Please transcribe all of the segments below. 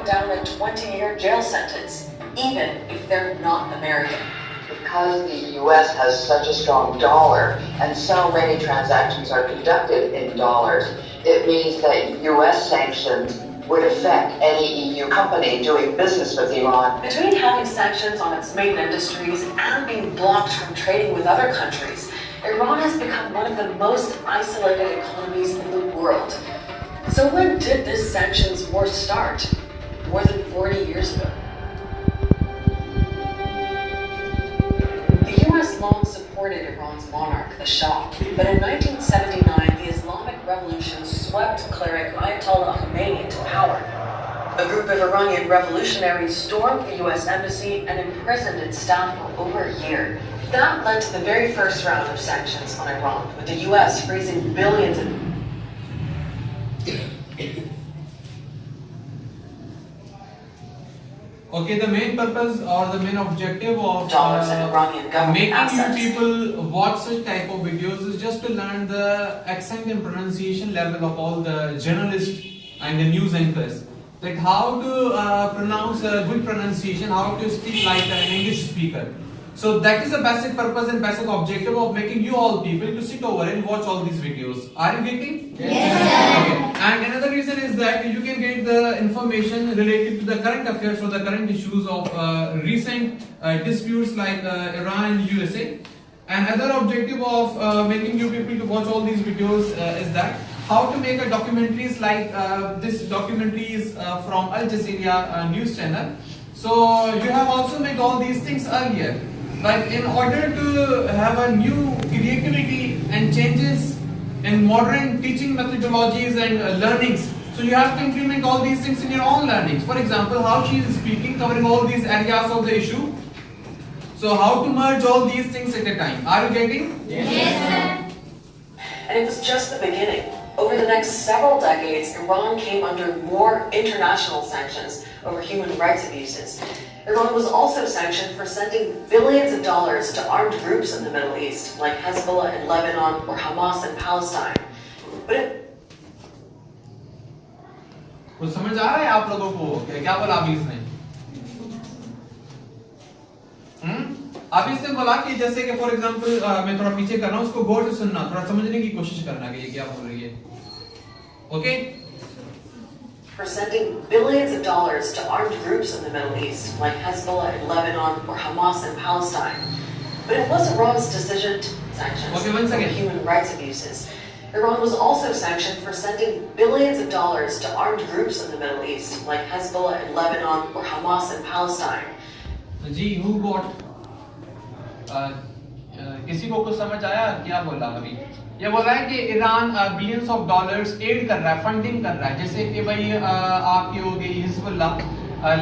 hand down a 20-year jail sentence, even if they're not American. Because the U.S. has such a strong dollar and so many transactions are conducted in dollars, it means that U.S. sanctions would affect any EU company doing business with Iran. Between having sanctions on its main industries and being blocked from trading with other countries, Iran has become one of the most isolated economies in the world. So when did this sanctions war start? More than 40 years ago. The US long supported Iran's monarch, the Shah, but in 1979 the Islamic Revolution swept cleric Ayatollah Khomeini into power. A group of Iranian revolutionaries stormed the US embassy and imprisoned its staff for over a year. That led to the very first round of sanctions on Iran, with the US freezing billions of Okay, the main purpose or the main objective of dollars in Iranian government making assets. you people watch such type of videos is just to learn the accent and pronunciation level of all the journalists and the news anchors. Like how to pronounce a good pronunciation, how to speak like an English speaker. So that is the basic purpose and basic objective of making you all people to sit over and watch all these videos. Are you getting? Yes. Okay. And another reason is that you can get the information related to the current affairs or the current issues of recent disputes like Iran and USA. And other objective of making you people to watch all these videos is that how to make a documentaries like this documentary is from Al Jazeera news channel. So you have also made all these things earlier. But in order to have a new creativity and changes in modern teaching methodologies and learnings, so you have to implement all these things in your own learnings. For example, how she is speaking, covering all these areas of the issue. So how to merge all these things at a time. Are you getting? Yes, sir. And it was just the beginning. Over the next several decades, Iran came under more international sanctions over human rights abuses. Iran was also sanctioned for sending billions of dollars to armed groups in the Middle East, like Hezbollah in Lebanon or Hamas in Palestine. But it कुछ समझ आ रहा है आप लोगों को क्या बोला अभी इसने? अभी इसने बोला कि जैसे कि फॉर एग्जांपल मैं थोड़ा पीछे कर रहा हूँ, उसको गौर से सुनना, थोड़ा समझने की कोशिश करना कि ये क्या बोल रही है. Okay? for sending billions of dollars to armed groups in the Middle East, like Hezbollah in Lebanon or Hamas in Palestine. But it was Iran's decision to sanction human rights abuses. Iran was also sanctioned for sending billions of dollars to armed groups in the Middle East, like Hezbollah in Lebanon or Hamas in Palestine. जी, who got? किसी को कुछ समझ आया क्या बोला अभी? ये बोल रहा है कि Iran billions of dollars aid कर रहा है, फंडिंग कर रहा है, जैसे कि भाई आपकी हो गई हिजबुल्लाह,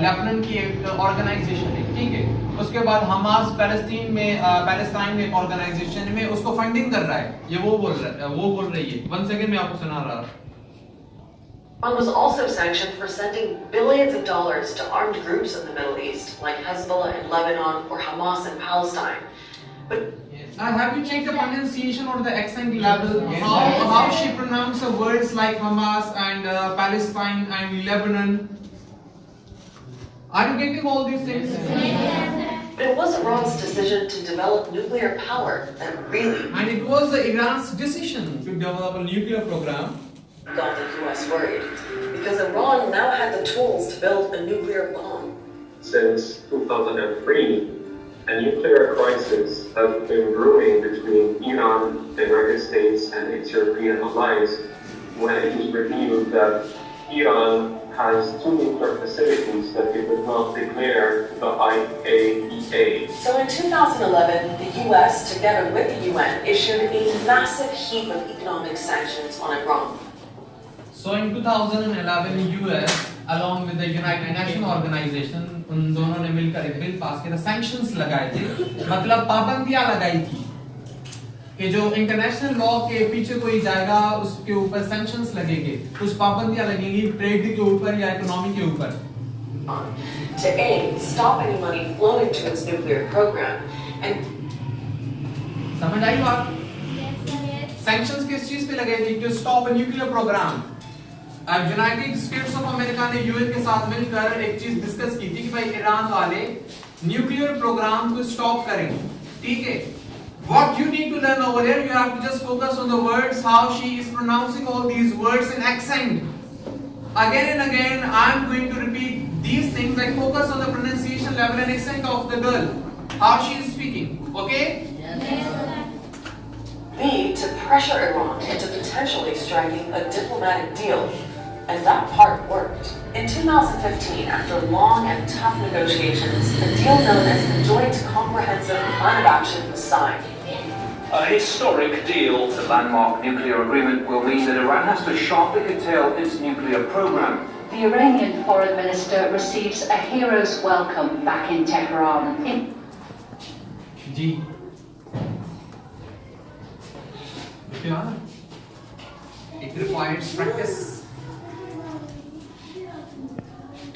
लेबनान की एक ऑर्गेनाइजेशन है, ठीक है, उसके बाद हमास पैलेस्टीन में एक ऑर्गेनाइजेशन में उसको फंडिंग कर रहा है, ये वो बोल रही है. 1 सेकंड में आपको सुना रहा. Iran was also sanctioned for sending billions of dollars to armed groups in the Middle East, like Hezbollah in Lebanon or Hamas in Palestine. But have you checked the pronunciation or the accent level? How she pronounces the words like Hamas and Palestine and Lebanon? Are you getting all these things? But it was Iran's decision to develop nuclear power that really And it was Iran's decision to develop a nuclear program. got the US worried, because Iran now had the tools to build a nuclear bomb. Since 2003, a nuclear crisis has been brewing between Iran, the United States, and its European allies when it was revealed that Iran has 2 nuclear facilities that it did not declare to the IAEA. So in 2011, the US, together with the UN, issued a massive heap of economic sanctions on Iran. So in 2011, US, along with the United Nations Organization, उन दोनों ने मिलकर एक bill pass किया था, sanctions लगाए थे, मतलब पाबंदियां लगाई थी कि जो इंटरनेशनल लॉ के पीछे कोई जाएगा उसके ऊपर सैंक्शंस लगेंगे, कुछ पाबंदियां लगेंगी ट्रेड के ऊपर या इकोनॉमी के ऊपर. To A, stop any money flowing to its nuclear program, and समझ आई बात? सैंक्शंस किस चीज पे लगे थे? To stop a nuclear program. अब यूनाइटेड स्टेट्स ऑफ अमेरिका ने यूएन के साथ मिलकर एक चीज डिस्कस की थी कि भाई ईरान वाले न्यूक्लियर प्रोग्राम को स्टॉप करेंगे, ठीक है। What you need to learn over here, you have to just focus on the words, how she is pronouncing all these words in accent. Again and again, I am going to repeat these things, like focus on the pronunciation level and accent of the girl, how she is speaking, okay? B, to pressure Iran into potentially striking a diplomatic deal. And that part worked. In 2015, after long and tough negotiations, a deal known as the Joint Comprehensive Plan of Action was signed. A historic deal. The landmark nuclear agreement will mean that Iran has to sharply curtail its nuclear program. The Iranian foreign minister receives a hero's welcome back in Tehran. G. It requires practice.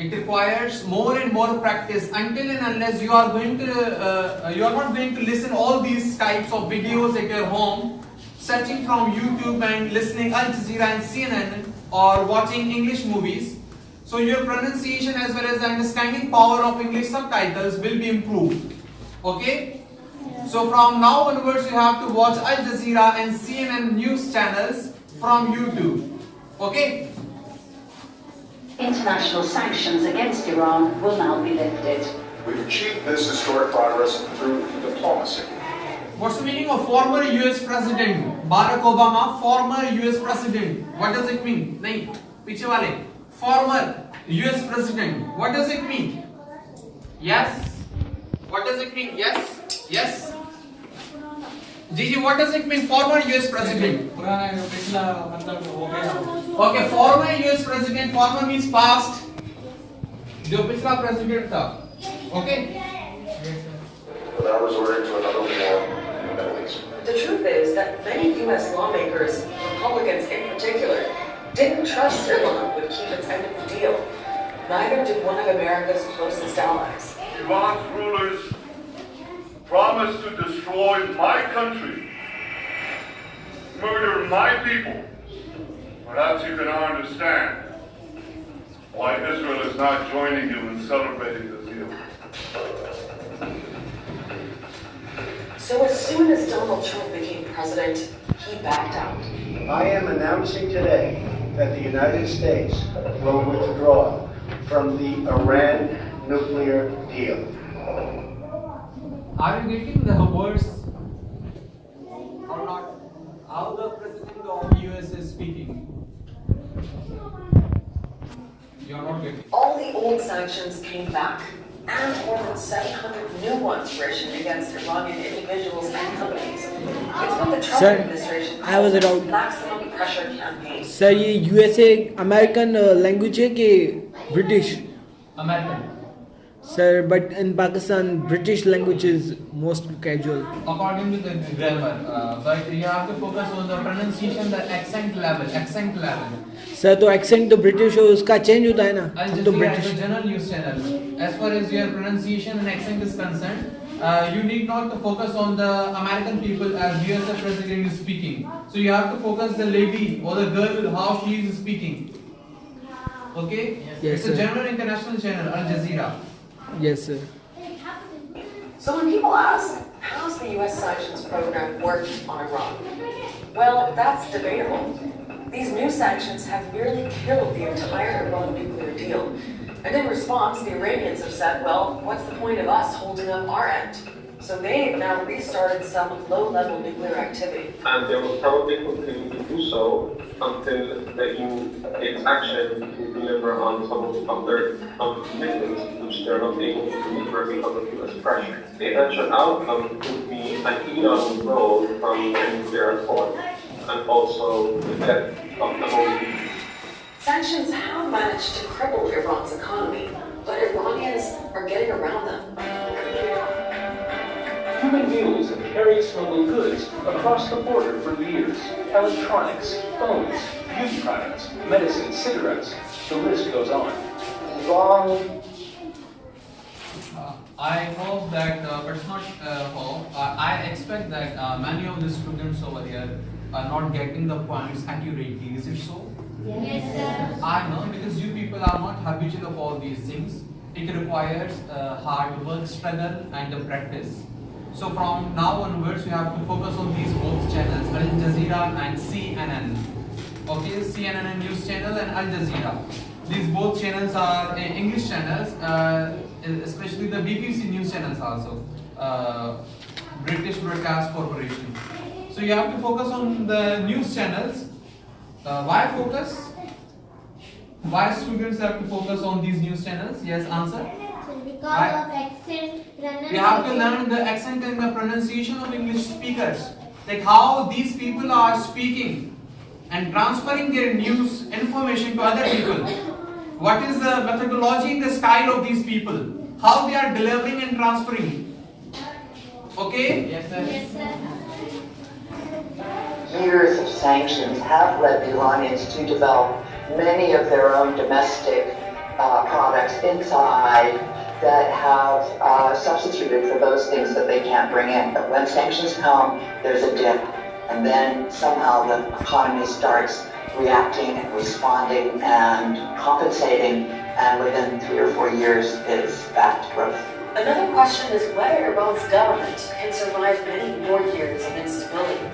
It requires more and more practice until and unless you are going to you are not going to listen all these types of videos at your home, searching from YouTube and listening Al Jazeera and CNN or watching English movies. So your pronunciation as well as the understanding power of English subtitles will be improved. Okay? So from now onwards you have to watch Al Jazeera and CNN news channels from YouTube. Okay? International sanctions against Iran will now be lifted. We've achieved this historic progress through diplomacy. What's the meaning of former US President Barack Obama? Former US President. What does it mean? नहीं, पीछे वाले. Former US President. What does it mean? Yes. What does it mean? Yes. Yes. Gigi, what does it mean? Former US President. Okay, former US President. Former means past. जो पिछला president था. Okay. Without resorting to another war in the Middle East. The truth is that many U.S. lawmakers, Republicans in particular, didn't trust Iran would keep its end of the deal. Neither did one of America's closest allies. Iran's rulers promised to destroy my country, murder my people. Perhaps you can understand why Israel is not joining you in celebrating the deal. So as soon as Donald Trump became president, he backed out. I am announcing today that the United States will withdraw from the Iran nuclear deal. Are you getting the words or not? How the president of US is speaking? You are not getting. All the old sanctions came back, and more than 700 new ones were issued against Iranian individuals and companies. It's what the Trump Sir, administration I was calls around. maximum pressure campaign. Sir ये USA American language है कि British? American. Sir but in Pakistan British language is most casual. According to the grammar, but you have to focus on the pronunciation, the accent level. Accent level. Sir तो accent तो British हो उसका change होता है ना? Al हम तो Jazeera is British. a general news channel. As far as your pronunciation and accent is concerned, you need not to focus on the American people as US president is speaking. So you have to focus the lady or the girl how she is speaking. Okay? Yes, It's a sir. general international channel, Al Jazeera. Yes sir. So when people ask, how's the US sanctions program worked on Iran? Well, that's debatable. These new sanctions have nearly killed the entire Iran nuclear deal. And in response, the Iranians have said, well, what's the point of us holding up our end? So they've now restarted some low-level nuclear activity. And they will probably continue to do so until the EU takes action to deliver on some of their commitments, which they're not able to deliver because of US pressure. The eventual outcome could be an Iran withdrawal from the nuclear accord and also the death of the whole region. Sanctions have managed to cripple Iran's economy, but Iranians are getting around them. Human beings have carried smuggled goods across the border for years. Electronics, phones, beauty products, medicine, cigarettes. The list goes on. I hope that, but it's not hope. I expect that many of the students over here are not getting the points accurately. Is it so? Yes, sir. I know, because you people are not habitual of all these things. It requires hard work, struggle, and practice. So from now onwards, you have to focus on these both channels, Al Jazeera and CNN. Okay, CNN news channel and Al Jazeera. These both channels are English channels, especially the BBC news channels also, British Broadcast Corporation. So you have to focus on the news channels. Why focus? Why students have to focus on these news channels? Yes, answer. Because of accent, You have to learn the accent and the pronunciation of English speakers. Like how these people are speaking and transferring their news information to other people. What is the methodology, the style of these people? How they are delivering and transferring. Okay? Yes, sir. Yes, sir. Years of sanctions have led the Iranians to develop many of their own domestic products inside that have substituted for those things that they can't bring in. But when sanctions come, there's a dip, and then somehow the economy starts reacting and responding and compensating, and within 3 or 4 years, it's back to growth. Another question is whether Iran's government can survive many more years of instability.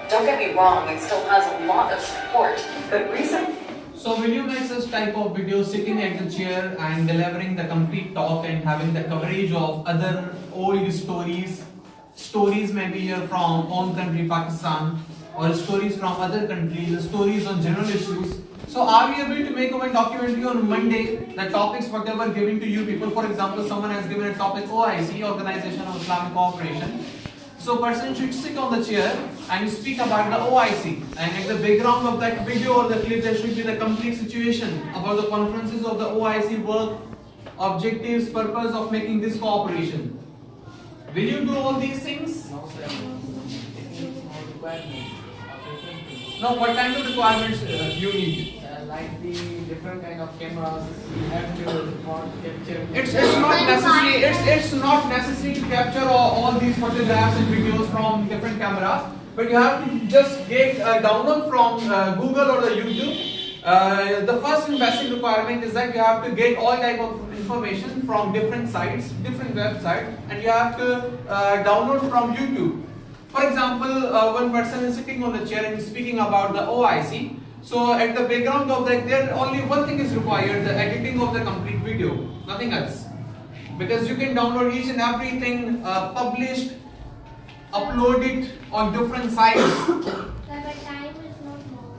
Don't get me wrong, it still has a lot of support, but recent... So will you make such type of videos sitting at the chair and delivering the complete talk and having the coverage of other old stories maybe you're from own country Pakistan, or stories from other countries, stories on general issues. So are we able to make one documentary on Monday, the topics whatever given to you people? For example, someone has given a topic OIC, Organization of Islamic Cooperation. So person should sit on the chair and speak about the OIC, and at the background of that video or the clip there should be the complete situation about the conferences of the OIC work, objectives, purpose of making this cooperation. Will you do all these things? No, sir. It needs more requirements of different things. No, what kind of requirements you need? Like the different kind of cameras, you have to capture. It's not necessary. It's not necessary to capture all these photographs and videos from different cameras, but you have to just get a download from Google or the YouTube. The first and basic requirement is that you have to get all type of information from different sites, different websites, and you have to download from YouTube. For example, one person is sitting on the chair and speaking about the OIC. So at the background of that, there only one thing is required, the editing of the complete video, nothing else. Because you can download each and everything published, upload it on different sites. Sir, but time is not more.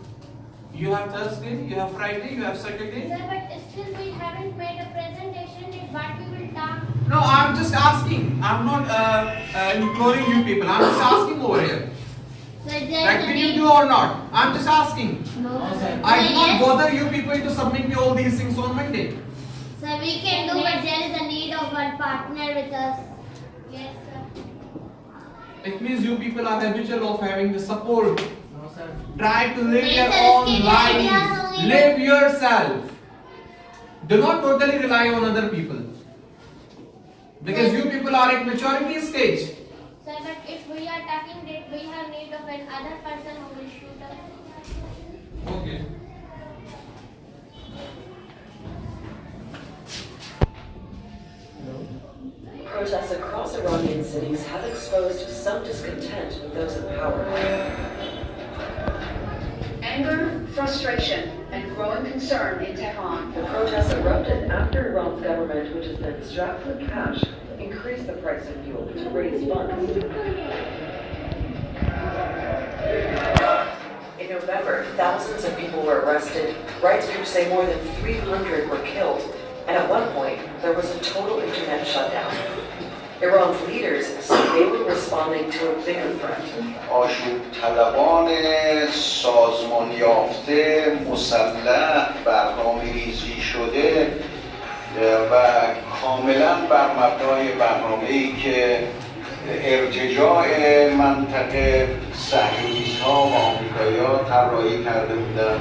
You have Thursday, you have Friday, you have Saturday. Sir, but still we haven't made a presentation yet, what we will talk. No, I'm just asking. I'm not imploring you people. I'm just asking over here. So there That is a will you need. do or not? I'm just asking. No, sir. I do not Yes. bother you people to submit me all these things on Monday. Sir, we can do, but there is a need of one partner with us. Yes, sir. It means you people are habitual of having the support. No, sir. Try to live Yes, your sir, own इसके लिए lives. ideas होंगे। Live yourself. Do not totally rely on other people. Because you people are at maturity stage. Sir, but if we are talking that we have need of another person who will shoot us. Okay. Protests across Iranian cities have exposed some discontent with those in power. Anger, frustration, and growing concern in Tehran. The protests erupted after Iran's government, which has been strapped for cash, increased the price of fuel to raise funds. In November, thousands of people were arrested. Rights groups say more than 300 were killed. And at one point, there was a total internet shutdown. Iran's leaders said they were responding to a bigger threat. آشوب طلبان سازمان یافته مسلح برنامه‌ریزی شده و کاملا بر مبنای برنامه‌ای که ارتجاع منطقه صهیونیست‌ها و آمریکایی‌ها طراحی کرده بودند.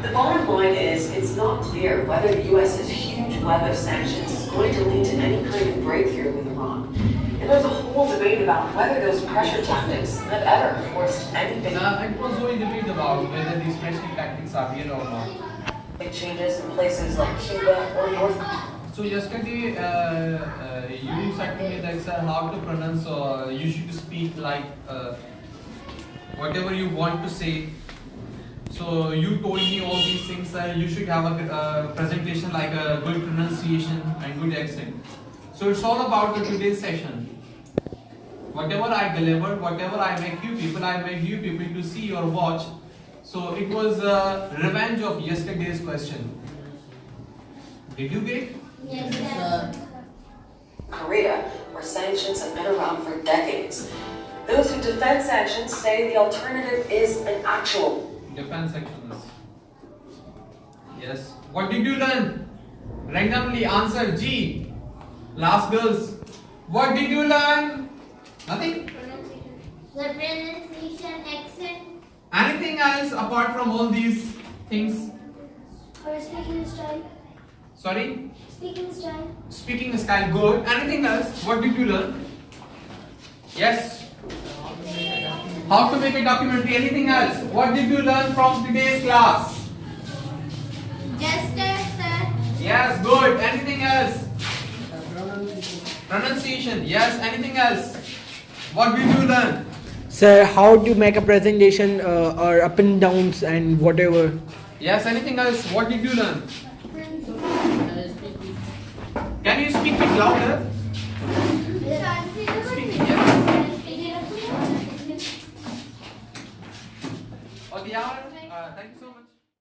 The bottom line is, it's not clear whether the U.S.'s huge web of sanctions is going to lead to any kind of breakthrough with Iran. And there's a whole debate about whether those pressure tactics have ever forced anything. It was only debate about whether these pressure tactics are real or not. Big changes in places like Cuba or North. So yesterday, you said to me that sir, how to pronounce or you should speak like whatever you want to say. So you told me all these things, sir. You should have a presentation like a good pronunciation and good accent. So it's all about the today's session. Whatever I deliver, whatever I make you people to see or watch. So it was a revenge of yesterday's question. Did you get it? Yes, sir. Korea, where sanctions have been around for decades. Those who defend sanctions say the alternative is an actual Defense actions. Yes. What did you learn? Randomly answer G. Last girls. What did you learn? Nothing? The pronunciation, accent, Anything else apart from all these things? or speaking style. Sorry? Speaking style. Speaking style, good. Anything else? What did you learn? Yes. How to make a documentary? Anything else? What did you learn from today's class? Gesture, sir. Yes, good. Anything else? Pronunciation. Yes. Anything else? What did you learn? Sir, how to make a presentation or up and downs and whatever. Yes. Anything else? What did you learn? Can you speak it louder? Speak it. Yes. Or the hour?